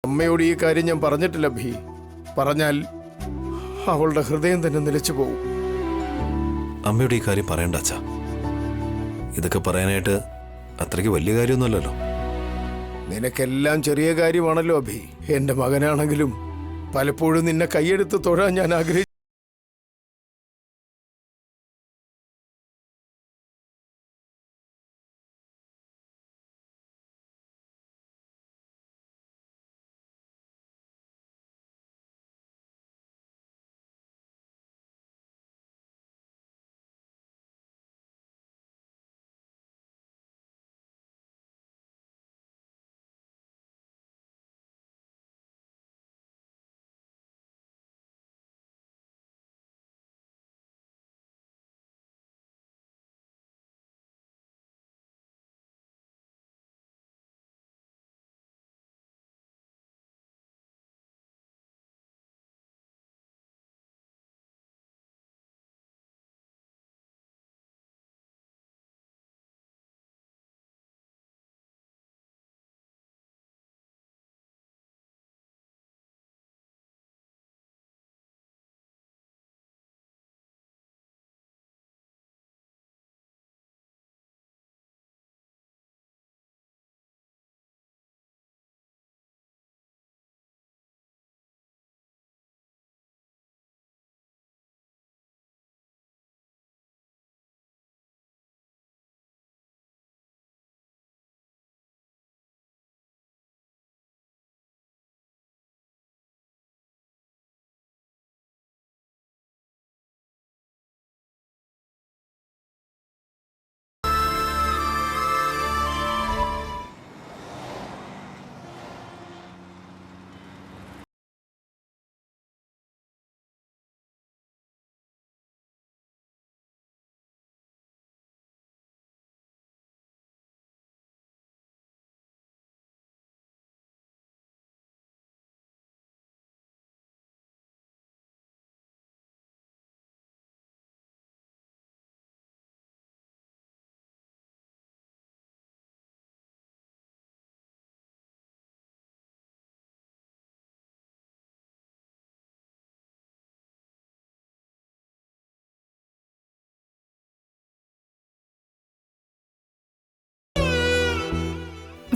അമ്മയോട് ഈ കാര്യം ഞാൻ പറഞ്ഞിട്ടില്ല ഭീ. പറഞ്ഞാൽ അവളുടെ ഹൃദയം തന്നെ നിലച്ചു പോകും. അമ്മയോട് ഈ കാര്യം പറയണ്ട അച്ഛാ. ഇതൊക്കെ പറയാനായിട്ട് അത്രയ്ക്ക് വലിയ കാര്യമൊന്നുമല്ലല്ലോ. നിനക്കെല്ലാം ചെറിയ കാര്യമാണല്ലോ അഭി. എന്റെ മകനാണെങ്കിലും പലപ്പോഴും നിന്നെ കൈയെടുത്ത് തൊഴാൻ ഞാൻ ആഗ്രഹിച്ചു.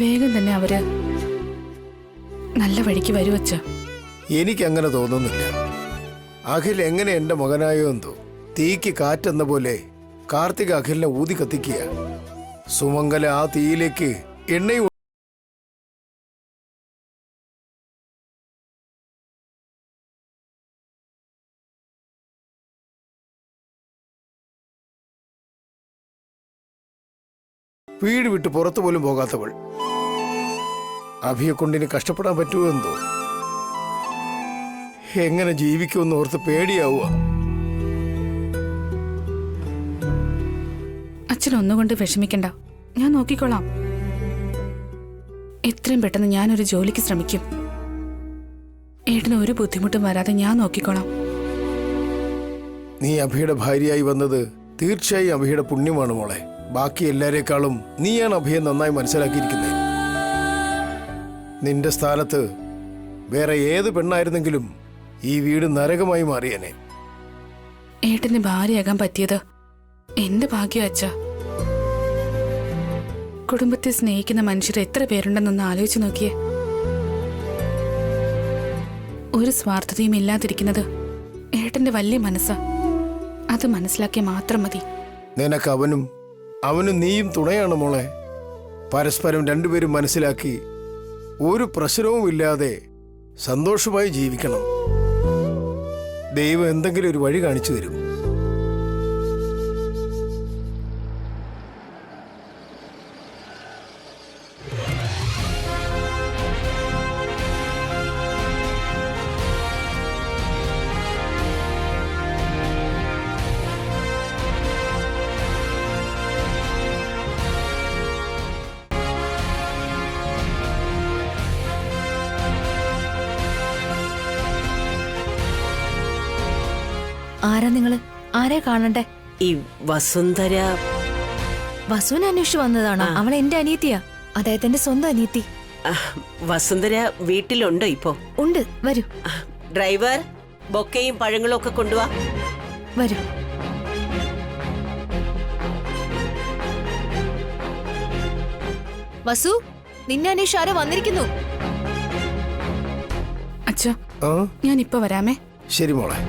വേഗം തന്നെ അവര് നല്ല വഴിക്ക് വരുവച്ച. എനിക്കങ്ങനെ തോന്നുന്നില്ല. അഖിൽ എങ്ങനെ എന്റെ മകനായോ എന്തോ. തീക്ക് കാറ്റെന്ന പോലെ കാർത്തിക് അഖിലിനെ ഊതി കത്തിക്കുക. സുമംഗല ആ തീയിലേക്ക് എണ്ണയും വീട് വിട്ട് പുറത്തു പോലും പോകാത്തവൾ. അഭിയെ കൊണ്ടിനി കഷ്ടപ്പെടാൻ പറ്റുമോ എന്തോ. എങ്ങനെ ജീവിക്കുമെന്ന് ഓർത്ത് പേടിയാവുക. അച്ഛൻ ഒന്നുകൊണ്ട് വിഷമിക്കണ്ട, ഞാൻ നോക്കിക്കോളാം. എത്രയും പെട്ടെന്ന് ഞാനൊരു ജോലിക്ക് ശ്രമിക്കും. ഏട്ടന് ഒരു ബുദ്ധിമുട്ടും വരാതെ ഞാൻ നോക്കിക്കോളാം. നീ അഭിയുടെ ഭാര്യയായി വന്നത് തീർച്ചയായും അഭിയുടെ പുണ്യമാണ് മോളെ. ബാക്കി എല്ലാരേക്കാളും നീയാണ് അഭിയെ നന്നായി മനസ്സിലാക്കിയിരിക്കുന്നത്. നിന്റെ സ്ഥാനത്ത് വേറെ ഏത് പെണ്ണായിരുന്നെങ്കിലും ഈ വീട് നരകമായി മാറിയനെ. ഏട്ടന് ഭാര്യയാകാൻ പറ്റിയത് എന്റെ ഭാഗ്യം അച്ഛ. കുടുംബത്തെ സ്നേഹിക്കുന്ന മനുഷ്യർ എത്ര പേരുണ്ടെന്നൊന്ന് ആലോചിച്ചു നോക്കിയേ. ഒരു സ്വാർത്ഥതയും ഇല്ലാതിരിക്കുന്നത് ഏട്ടന്റെ വലിയ മനസ്സാ. അത് മനസ്സിലാക്കിയ മാത്രം മതി. നിനക്ക് അവനും നീയും തുണയാണ് മോളെ. പരസ്പരം രണ്ടുപേരും മനസ്സിലാക്കി ഒരു പ്രശ്നവും ഇല്ലാതെ സന്തോഷമായി ജീവിക്കണം. ദൈവം എന്തെങ്കിലും ഒരു വഴി കാണിച്ചു തരും. ആരാ നിങ്ങള്? ആരെ കാണണ്ടേ? ഈ വസുന്ധര. വസുവിനെ അന്വേഷിച്ചു വന്നതാണോ? അവൾ എന്റെ അനിയത്തിയാ, അദ്ദേഹത്തിന്റെ സ്വന്തം അനിയത്തി. വസുന്ധര വീട്ടിലുണ്ടോ ഇപ്പോ? ഉണ്ട്, വരൂ ഡ്രൈവർ, ബൊക്കയും പഴങ്ങളും ഒക്കെ കൊണ്ടുവാ. വരൂ. വസു, നിന്നെ അന്വേഷിച്ച് ആരോ വന്നിരിക്കുന്നു. അച്ഛാ, ആ ഞാൻ ഇപ്പൊ വരാമേ. ശരി മോളെ.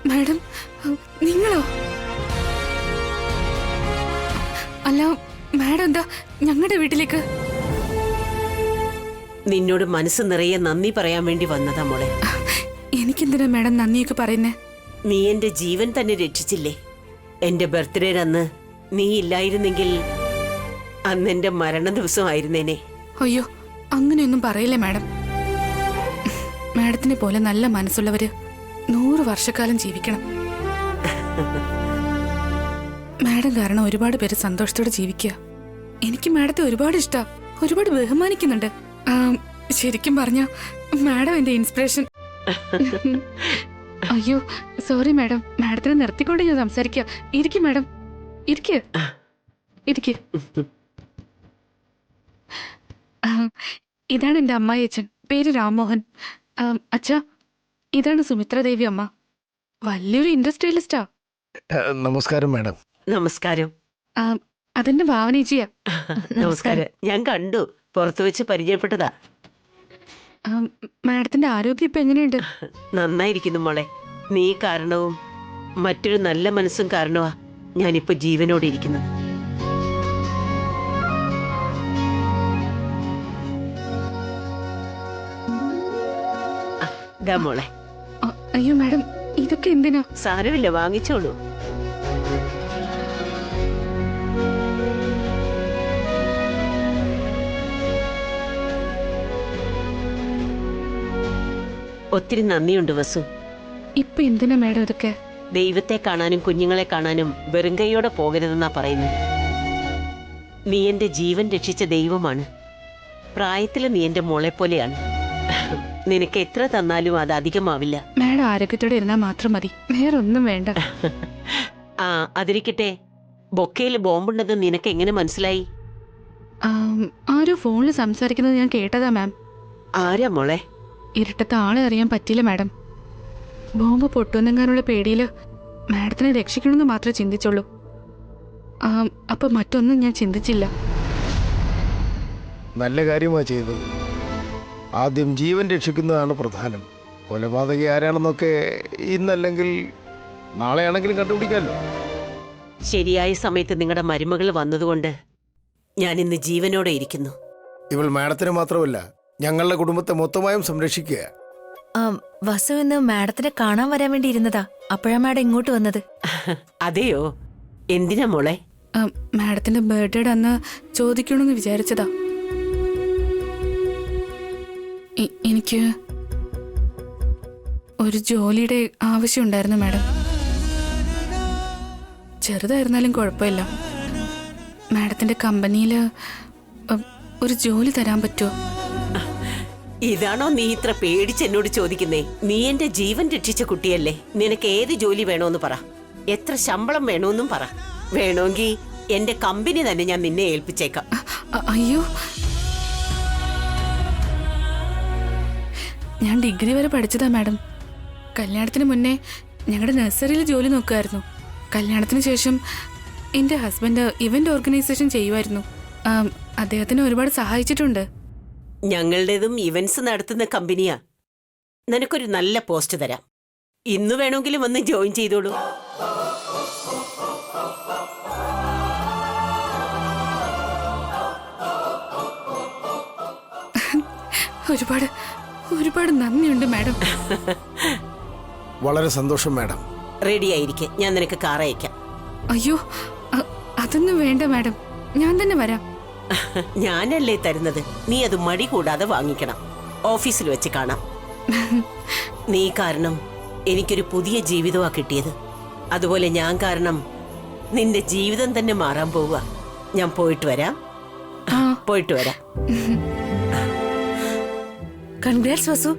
മാഡം, നിങ്ങളോ? അല്ല, മാഡം എന്താ ഞങ്ങളുടെ വീട്ടിലേക്ക്? നിന്നോട് മനസ്സ് നിറയെ നന്ദി പറയാൻ വേണ്ടി വന്നതാ മോളെ. എനിക്കെന്തിനാ മാഡം നന്ദിയൊക്കെ പറയുന്നേ? നീ എന്റെ ജീവൻ തന്നെ രക്ഷിച്ചില്ലേ? എന്റെ ബർത്ത്ഡേ അന്ന് നീ ഇല്ലായിരുന്നെങ്കിൽ അന്ന് എന്റെ മരണ ദിവസമായിരുന്നേനെ. അയ്യോ, അങ്ങനെയൊന്നും പറയില്ലേ മാഡം. മാഡത്തിനെ പോലെ നല്ല മനസ്സുള്ളവര് 100 വർഷക്കാലം ജീവിക്കണം. മാഡം കാരണം ഒരുപാട് പേര് സന്തോഷത്തോടെ ജീവിക്കുക. എനിക്ക് മാഡത്തെ ഒരുപാട് ഇഷ്ടാ, ഒരുപാട് ബഹുമാനിക്കുന്നുണ്ട്. ശരിക്കും പറഞ്ഞ മാഡം എന്റെ ഇൻസ്പിറേഷൻ. അയ്യോ സോറി മാഡം, മാഡത്തിനെ നിർത്തിക്കൊണ്ട് ഞാൻ സംസാരിക്കുക. ഇരിക്കും മാഡം, ഇരിക്ക്. ഇതാണ് എന്റെ അമ്മായിയച്ഛൻ, പേര് രാംമോഹൻ. അച്ഛാ, ഇതാണ് സുമിത്രദേവി അമ്മ, വലിയൊരു ഇൻഡസ്ട്രിയലിസ്റ്റാ. നമസ്കാരം മാഡം. നമസ്കാരം. അതെന്റെ ഭാവനേച്ചിയാ. നമസ്കാരം. ഞാൻ കണ്ടു, പുറത്തു വെച്ച് പരിചയപ്പെട്ടതാ. മാഡത്തിന്റെ ആരോഗ്യം ഇപ്പൊ എങ്ങനെയുണ്ട്? നന്നായിരിക്കുന്നു മോളെ. നീ കാരണവും മറ്റൊരു നല്ല മനസ്സും കാരണമാ ഞാനിപ്പോ ജീവനോടെ ഇരിക്കുന്നത്. മോളെ. അയ്യോ മാഡം, ഇതൊക്കെ എന്തിനാ? സാരമില്ല, വാങ്ങിച്ചോളൂ. ഒത്തിരി നന്ദിയുണ്ട് വസു. ഇപ്പൊ എന്തിനാ മാഡം ഇതൊക്കെ? ദൈവത്തെ കാണാനും കുഞ്ഞുങ്ങളെ കാണാനും വെറും കൈയോടെ പോകരുതെന്നാ പറയുന്നത്. നീ എന്റെ ജീവൻ രക്ഷിച്ച ദൈവമാണ്. പ്രായത്തില് നീ എന്റെ മോളെ പോലെയാണ്. നിനക്ക് എത്ര തന്നാലും അത് അധികമാവില്ല. മാഡം ആരോഗ്യത്തോടെ ഇരുന്നാൽ മാത്രം മതി, വേറെ ഒന്നും വേണ്ട. അതിരിക്കട്ടെ, ബൊക്കയിൽ ബോംബുണ്ടെന്ന് നിനക്ക് എങ്ങനെ മനസ്സിലായി? ആരോ ഫോണിൽ സംസാരിക്കുന്നത് ഞാൻ കേട്ടതാ മാം. ആരാ മോളെ? ഇരുട്ടത്ത് ആളെ അറിയാൻ പറ്റില്ല മാഡം. ബോംബ് പൊട്ടുന്നെങ്ങാനുള്ള പേടിയില് മാഡത്തിനെ രക്ഷിക്കണമെന്ന് മാത്രമേ ചിന്തിച്ചുള്ളൂ. അപ്പൊ മറ്റൊന്നും ഞാൻ ചിന്തിച്ചില്ല. നല്ല കാര്യമാ ചെയ്തത്. ആദ്യം ജീവൻ രക്ഷിക്കുന്നതാണ് പ്രധാനം. കൊലപാതകി ആരാണെന്നൊക്കെ ഇന്നല്ലെങ്കിൽ നാളെയാണെങ്കിലും കണ്ടുപിടിക്കാമല്ലോ. ശരിയായ സമയത്ത് നിങ്ങളുടെ മരുമകൾ വന്നതുകൊണ്ട് ഞാൻ ഇന്ന് ജീവനോടെ ഇരിക്കുന്നു. ഇവൾ മാഡത്തിന് മാത്രമല്ല, ഞങ്ങളുടെ കുടുംബത്തെ മൊത്തമായും സംരക്ഷിക്കുക. വസു ഇന്ന് മാഡത്തിനെ കാണാൻ വരാൻ വേണ്ടി ഇരുന്നതാ, അപ്പോഴാ മാഡം ഇങ്ങോട്ട് വന്നത്. അതെയോ? എന്തിനാ മോളെ? മാഡത്തിന്റെ ബർത്ത്ഡേ അന്ന് ചോദിക്കണമെന്ന് വിചാരിച്ചതാ. എനിക്ക് ഒരു ജോലിയുടെ ആവശ്യമുണ്ടായിരുന്നു മാഡം. ചെറുതായിരുന്നാലും കുഴപ്പമില്ല. മാഡത്തിന്റെ കമ്പനിയിൽ ഒരു ജോലി തരാൻ പറ്റുമോ? ഇതാണോ നീ ഇത്ര പേടിച്ച് എന്നോട് ചോദിക്കുന്നേ? നീ എന്റെ ജീവൻ രക്ഷിച്ച കുട്ടിയല്ലേ. നിനക്ക് ഏത് ജോലി വേണോന്ന് പറ, എത്ര ശമ്പളം വേണോന്നും പറ. വേണമെങ്കിൽ എന്റെ കമ്പനി തന്നെ ഞാൻ നിന്നെ ഏൽപ്പിച്ചേക്കാം. അയ്യോ, ഞാൻ ഡിഗ്രി വരെ പഠിച്ചതാ മാഡം. കല്യാണത്തിന് മുന്നേ ഞങ്ങളുടെ നഴ്സറിയിൽ ജോലി നോക്കുമായിരുന്നു. കല്യാണത്തിന് ശേഷം എൻ്റെ ഹസ്ബൻഡ് ഇവന്റ് ഓർഗനൈസേഷൻ ചെയ്യുമായിരുന്നു. അദ്ദേഹത്തിന് ഒരുപാട് സഹായിച്ചിട്ടുണ്ട്. ഞങ്ങളുടേതും ഇവന്റ്സ് നടത്തുന്ന കമ്പനിയാ. നിനക്കൊരു നല്ല പോസ്റ്റ് തരാം. ഇന്ന് വേണമെങ്കിലും വന്ന് ജോയിൻ ചെയ്തോളൂ. ഒരുപാട് ഒരുപാട് നന്ദിയുണ്ട് മാഡം. വളരെ സന്തോഷം മാഡം. റെഡി ആയിരിക്കെ, ഞാൻ നിനക്ക് കാർ അയക്കാം. അയ്യോ, അതൊന്നും വേണ്ട മാഡം, ഞാൻ തന്നെ വരാം. ഞാനല്ലേ തരുന്നത്, നീ അത് മടി കൂടാതെ വാങ്ങിക്കണം. ഓഫീസിൽ വെച്ച് കാണാം. നീ കാരണം എനിക്കൊരു പുതിയ ജീവിതമാ കിട്ടിയത്. അതുപോലെ ഞാൻ കാരണം നിന്റെ ജീവിതം തന്നെ മാറാൻ പോവുക. ഞാൻ പോയിട്ട് വരാം. ആ പോയിട്ട് വരാം. കൺഗ്രാറ്റ്സ് വസു.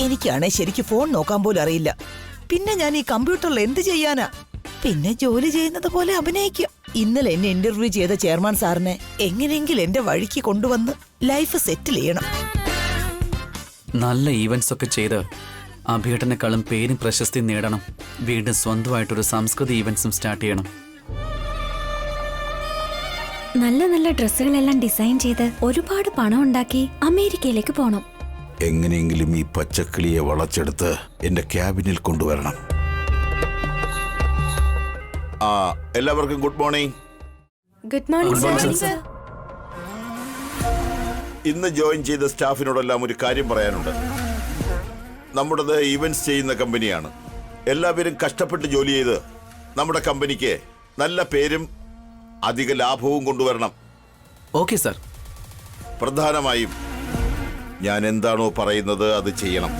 എനിക്കാണെ ശരിക്ക് ഫോൺ നോക്കാൻ പോലും അറിയില്ല. പിന്നെ ഞാൻ ഈ കമ്പ്യൂട്ടറിൽ എന്ത് ചെയ്യാനാ? പിന്നെ ജോലി ചെയ്യുന്നത് പോലെ അഭിനയിക്കും. ഇന്നലെ എന്നെ ഇന്റർവ്യൂ ചെയ്ത ചെയർമാൻ സാറിനെ എങ്ങനെയെങ്കിലും എന്റെ വഴിക്ക് കൊണ്ടുവന്ന് ലൈഫ് സെറ്റിൽ ചെയ്യണം. നല്ല ഈവൻസ് ഒക്കെ ചെയ്ത് അഭിയേട്ടനെക്കാളും പേരും പ്രശസ്തിയും നേടണം. വീണ്ടും സ്വന്തമായിട്ടൊരു സംസ്കൃതി ഈവൻസും സ്റ്റാർട്ട് ചെയ്യണം. നല്ല നല്ല ഡ്രസ്സുകളെല്ലാം ഡിസൈൻ ചെയ്ത് ഒരുപാട് പണം ഉണ്ടാക്കി അമേരിക്കയിലേക്ക് പോണം. എങ്ങനെയെങ്കിലും ഈ പച്ചക്കിളിയെ വളച്ചെടുത്ത് എന്റെ ക്യാബിനിൽ കൊണ്ടുവരണം. എല്ലാവർക്കും good morning. Good morning sir. ഇന്ന് ജോയിൻ ചെയ്ത സ്റ്റാഫിനോടെല്ലാം ഒരു കാര്യം പറയാനുണ്ട്. നമ്മുടേത് ഈവൻറ്റ്സ് ചെയ്യുന്ന കമ്പനിയാണ്. എല്ലാവരും കഷ്ടപ്പെട്ട് ജോലി ചെയ്ത് നമ്മുടെ കമ്പനിക്ക് നല്ല പേരും അധിക ലാഭവും കൊണ്ടുവരണം. Okay sir. പ്രധാനമായും ഞാൻ എന്താണോ പറയുന്നത് അത് ചെയ്യണം.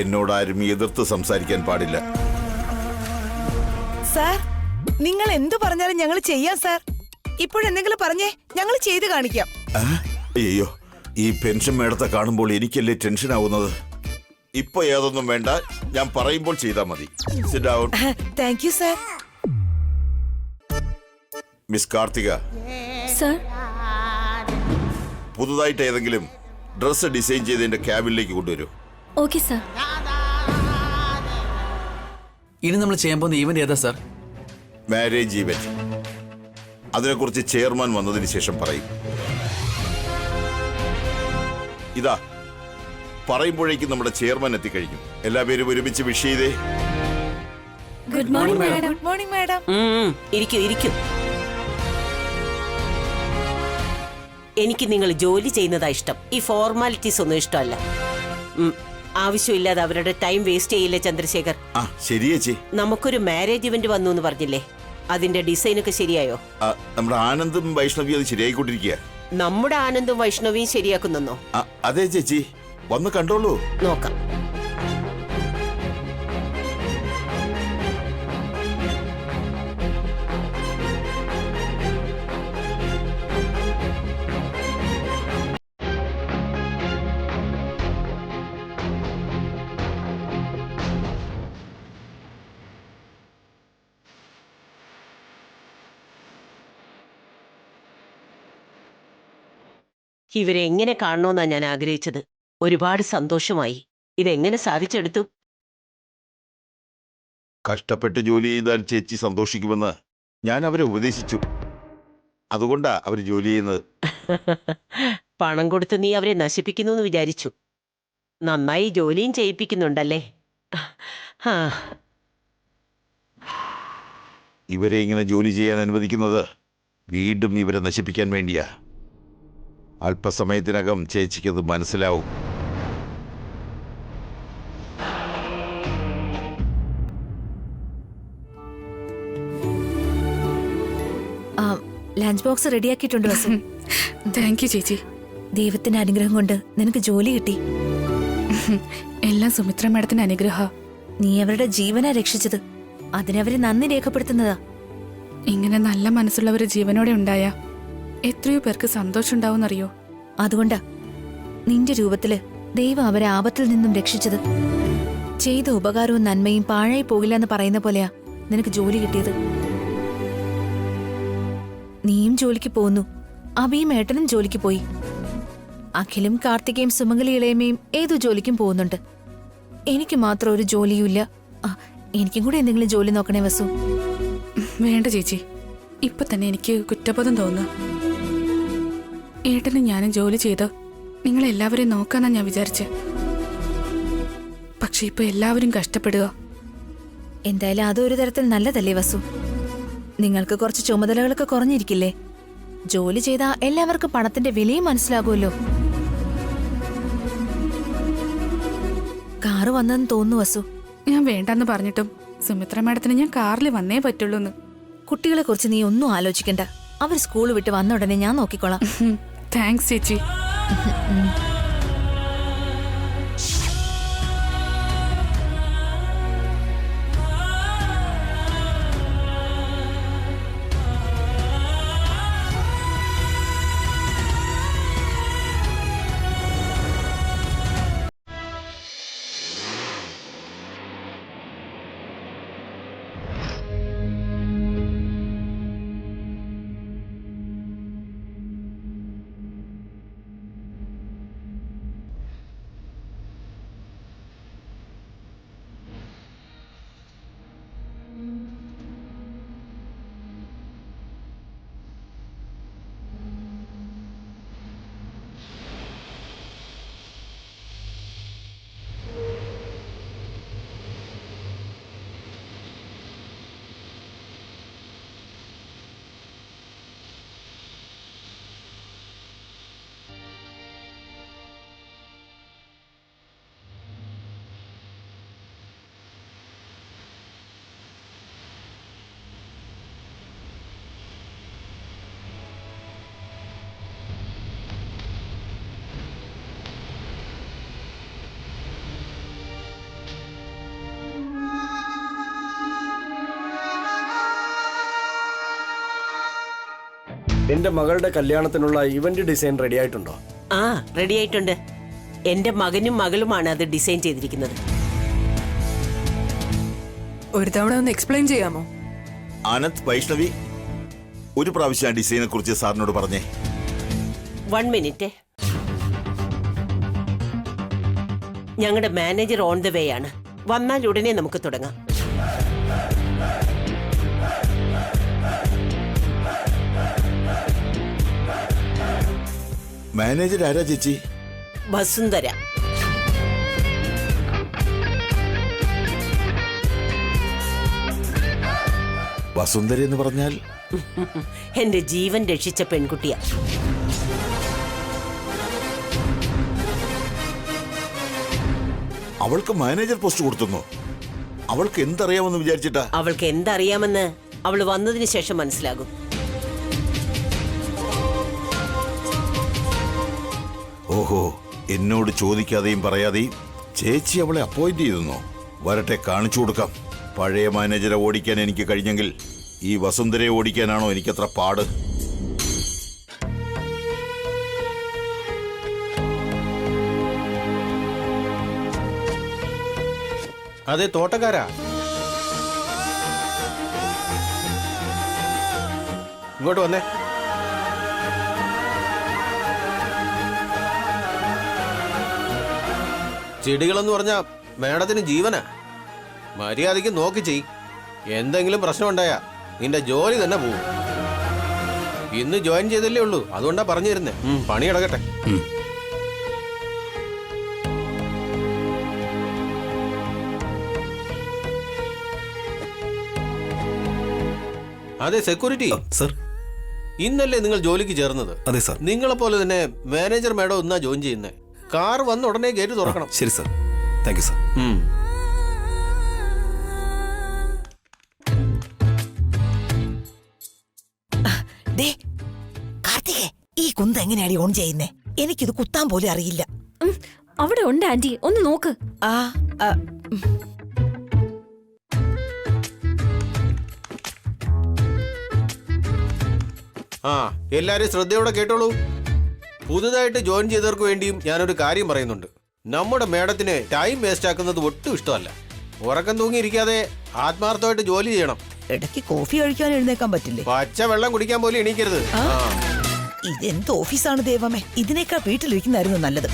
എന്നോടാരും എതിർത്ത് സംസാരിക്കാൻ പാടില്ല. സാർ, നിങ്ങൾ എന്തു പറഞ്ഞാലും ഞങ്ങൾ ചെയ്യാം സാർ. ഇപ്പോഴെന്തെങ്കിലും പറഞ്ഞേ, ഞങ്ങൾ ചെയ്ത് കാണിക്കാം. അയ്യോ, ഈ പെൻഷൻ മേടത്തെ കാണുമ്പോൾ എനിക്കല്ലേ ടെൻഷൻ ആവുന്നത്. ഇപ്പൊ ഏതൊന്നും വേണ്ട, ഞാൻ പറയുമ്പോൾ ചെയ്താൽ മതി. Sit down. Thank you sir. Miss Karthika, sir. പുതുതായിട്ട് ഏതെങ്കിലും ഡ്രസ്സ് ഡിസൈൻ ചെയ്ത് എന്റെ ക്യാബിനിലേക്ക് കൊണ്ടുവരൂ. Okay sir. ഇനി നമ്മൾ ചെയ്യാൻ പോകുന്ന ഈവന്റ് ഏതാ സർ? Marriage event. അതിനെക്കുറിച്ച് ചെയർമാൻ വന്നതിന് ശേഷം പറയും. ഇതാ പറയുമ്പോഴേക്കും നമ്മുടെ ചെയർമാൻ എത്തിക്കഴിഞ്ഞു. എല്ലാവരും ഒരുമിച്ച് വിഷ് ചെയ്തേ. Good morning madam. Good morning madam. ഇരിക്കൂ ഇരിക്കൂ. എനിക്ക് നിങ്ങൾ ജോലി ചെയ്യുന്നതാ ഇഷ്ടം. ഈ ഫോർമാലിറ്റീസ് ഒന്നും ഇഷ്ടമല്ല. ആവശ്യമില്ലാതെ അവരുടെ ടൈം വേസ്റ്റ് ചെയ്യില്ലേ ചന്ദ്രശേഖർ? ശരി ചേച്ചി. നമുക്കൊരു മാരേജ് ഇവന്റ് വന്നു എന്ന് പറഞ്ഞില്ലേ, അതിന്റെ ഡിസൈനൊക്കെ ശരിയായോ? നമ്മുടെ ആനന്ദും വൈഷ്ണവിയും അത് ശരിയായിക്കൊണ്ടിരിക്കുക. നമ്മുടെ ആനന്ദും വൈഷ്ണവിയും ശരിയാക്കുന്നോ? അതെ ചേച്ചി, വന്ന് കണ്ടോളൂ. നോക്കാം. ഇവരെ എങ്ങനെ കാണണമെന്നാ ഞാൻ ആഗ്രഹിച്ചത്. ഒരുപാട് സന്തോഷമായി. ഇതെങ്ങനെ സാധിച്ചെടുത്തു? കഷ്ടപ്പെട്ട് ജോലി ചെയ്താൽ ചേച്ചി സന്തോഷിക്കുമെന്ന് ഞാൻ അവരെ ഉപദേശിച്ചു. അതുകൊണ്ടാ അവർ ജോലി ചെയ്യുന്നത്. പണം കൊടുത്ത് നീ അവരെ നശിപ്പിക്കുന്നു എന്ന് വിചാരിച്ചു. നന്നായി ജോലിയും ചെയ്യിപ്പിക്കുന്നുണ്ടല്ലേ? ഇവരെ ഇങ്ങനെ ജോലി ചെയ്യാൻ അനുവദിക്കുന്നത് വീണ്ടും ഇവരെ നശിപ്പിക്കാൻ വേണ്ടിയാ. അല്പസമയത്തിനകം ചേച്ചിക്കത് മനസ്സിലാവും. ലഞ്ച് ബോക്സ് റെഡിയാക്കിയിട്ടുണ്ട് വസു. താങ്ക് യു ചേച്ചി. ദൈവത്തിന്റെ അനുഗ്രഹം കൊണ്ട് നിനക്ക് ജോലി കിട്ടി. എല്ലാം സുമിത്ര മാഡത്തിന്റെ അനുഗ്രഹ. നീ അവരുടെ ജീവനാ രക്ഷിച്ചത്. അതിനവര് നന്ദി രേഖപ്പെടുത്തുന്നതാ. ഇങ്ങനെ നല്ല മനസ്സുള്ളവര് ജീവനോടെ ഉണ്ടായ എത്രയോ പേർക്ക് സന്തോഷം ഉണ്ടാവുന്നറിയോ? അതുകൊണ്ടാ നിന്റെ രൂപത്തില് ദൈവം അവരെ ആപത്തിൽ നിന്നും രക്ഷിച്ചത്. ചെയ്ത ഉപകാരവും നന്മയും പാഴായി പോകില്ല എന്ന് പറയുന്ന പോലെയാ നിനക്ക് ജോലി കിട്ടിയത്. നീയും ജോലിക്ക് പോന്നു, അഭിയും ഏട്ടനും ജോലിക്ക് പോയി. അഖിലും കാർത്തികയും സുമംഗലി ഇളയമയും ഏതു ജോലിക്കും പോകുന്നുണ്ട്. എനിക്ക് മാത്രം ഒരു ജോലിയുമില്ല. എനിക്കും കൂടെ എന്തെങ്കിലും ജോലി നോക്കണേ വസു. വേണ്ട ചേച്ചി, ഇപ്പൊ തന്നെ എനിക്ക് കുറ്റബോധം തോന്നുന്നു. ഏട്ടനും ഞാനും ജോലി ചെയ്ത് നിങ്ങളെല്ലാവരെയും നോക്കാന്നാ ഞാൻ വിചാരിച്ചെ. പക്ഷെ ഇപ്പൊ എല്ലാവരും കഷ്ടപ്പെടുക. എന്തായാലും അതൊരു തരത്തിൽ നല്ലതല്ലേ വസു? നിങ്ങൾക്ക് കുറച്ച് ചുമതലകളൊക്കെ കുറഞ്ഞിരിക്കില്ലേ? ജോലി ചെയ്താൽ എല്ലാവർക്കും പണത്തിന്റെ വിലയും മനസ്സിലാകുമല്ലോ. കാറ് വന്നെന്ന് തോന്നുന്നു വസു. ഞാൻ വേണ്ടെന്ന് പറഞ്ഞിട്ടും സുമിത്ര മാഡത്തിന് ഞാൻ കാറിൽ വന്നേ പറ്റുള്ളൂന്ന്. കുട്ടികളെ കുറിച്ച് നീ ഒന്നും ആലോചിക്കണ്ട. അവർ സ്കൂൾ വിട്ട് വന്ന ഉടനെ ഞാൻ നോക്കിക്കോളാം. താങ്ക്സ് ചേച്ചി. എന്റെ മകളുടെ കല്യാണത്തിനുള്ള ഇവന്റ് ഡിസൈൻ റെഡി ആയിട്ടുണ്ടോ? ആ, റെഡി ആയിട്ടുണ്ട്. എന്റെ മകനും മകളുമാണ് അത് ഡിസൈൻ ചെയ്തിരിക്കുന്നത്. ഒരു തവണ ഒന്ന് എക്സ്പ്ലെയിൻ ചെയ്യാമോ? ആനന്ദ്, വൈഷ്ണവി, ഒരു പ്രാവശ്യം ഡിസൈനെ കുറിച്ച് സാറിനോട് പറഞ്ഞേ. 1 മിനിറ്റ്. ഞങ്ങളുടെ മാനേജർ ഓൺ ദ വേ ആണ്. വന്നാൽ ഉടനെ നമുക്ക് തുടങ്ങാം. മാനേജർ ആരാ ചേച്ചി? വസുന്ധര. വസുന്ധര എന്ന് പറഞ്ഞാൽ എന്റെ ജീവൻ രക്ഷിച്ച പെൺകുട്ടിയാ. അവൾക്ക് മാനേജർ പോസ്റ്റ് കൊടുത്തുന്നു. അവൾക്ക് എന്തറിയാമെന്ന് വിചാരിച്ചിട്ടാ? അവൾക്ക് എന്തറിയാമെന്ന് അവൾ വന്നതിന് ശേഷം മനസ്സിലാകും. ഓഹോ, എന്നോട് ചോദിക്കാതെയും പറയാതെയും ചേച്ചി അവളെ അപ്പോയിന്റ് ചെയ്തെന്നോ? വരട്ടെ, കാണിച്ചു കൊടുക്കാം. പഴയ മാനേജരെ ഓടിക്കാൻ എനിക്ക് കഴിഞ്ഞെങ്കിൽ ഈ വസുന്ധരയെ ഓടിക്കാനാണോ എനിക്കത്ര പാട്? അതെ, തോട്ടക്കാരാ. ഇങ്ങോട്ട് വന്നേ. ചെടികളെന്ന് പറഞ്ഞാ മേഡത്തിന് ജീവനാ. മര്യാദയ്ക്ക് നോക്കി ചെയ്. എന്തെങ്കിലും പ്രശ്നം ഉണ്ടായാ നിന്റെ ജോലി തന്നെ പോവും. ഇന്ന് ജോയിൻ ചെയ്തല്ലേ ഉള്ളൂ, അതുകൊണ്ടാ പറഞ്ഞു തരുന്നേ. പണി കിടക്കട്ടെ. അതെ, സെക്യൂരിറ്റി സർ. ഇന്നല്ലേ നിങ്ങൾ ജോലിക്ക് ചേർന്നത്? അതെ സർ. നിങ്ങളെ പോലെ തന്നെ മാനേജർ മേഡം ഒന്നാ ജോയിൻ ചെയ്യുന്നേ. കാർ വന്ന ഉടനെ ഗേറ്റ് തുറക്കണം. ശരി സർ. Thank you sir. കാർത്തികേ, ഈ കുന്ത എങ്ങനെയാടി ഓൺ ചെയ്യുന്നേ? എനിക്കിത് കുത്താൻ പോലും അറിയില്ല. അവിടെ ഉണ്ട് ആന്റി, ഒന്ന് നോക്ക്. ആ ആ എല്ലാരും ശ്രദ്ധയോടെ കേട്ടോളൂ. പുതുതായിട്ട് ജോയിൻ ചെയ്തവർക്ക് വേണ്ടിയും ഞാനൊരു കാര്യം പറയുന്നുണ്ട്. നമ്മുടെ മേഡത്തിന് ടൈം വേസ്റ്റ് ആക്കുന്നത് ഒട്ടും ഇഷ്ടമല്ല. ഉറക്കം തൂങ്ങിയിരിക്കാതെ ആത്മാർത്ഥമായിട്ട് ജോലി ചെയ്യണം. ഇടയ്ക്ക് കോഫി കഴിക്കാൻ എഴുന്നേക്കാൻ പറ്റില്ലേ? പച്ച വെള്ളം കുടിക്കാൻ പോലും എണീക്കരുത്. ഇതെന്ത് ഓഫീസാണ് ദൈവമേ! ഇതിനേക്കാൾ വീട്ടിലിരിക്കുന്നതായിരുന്നു നല്ലത്.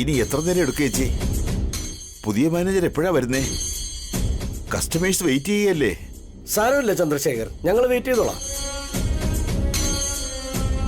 ഇനി എത്ര നേരം എടുക്കുക ചേച്ചി? പുതിയ മാനേജർ എപ്പോഴാ വരുന്നേ? കസ്റ്റമേഴ്സ് വെയിറ്റ് ചെയ്യല്ലേ? സാരമില്ല ചന്ദ്രശേഖർ, ഞങ്ങൾ വെയിറ്റ് ചെയ്തോളാം.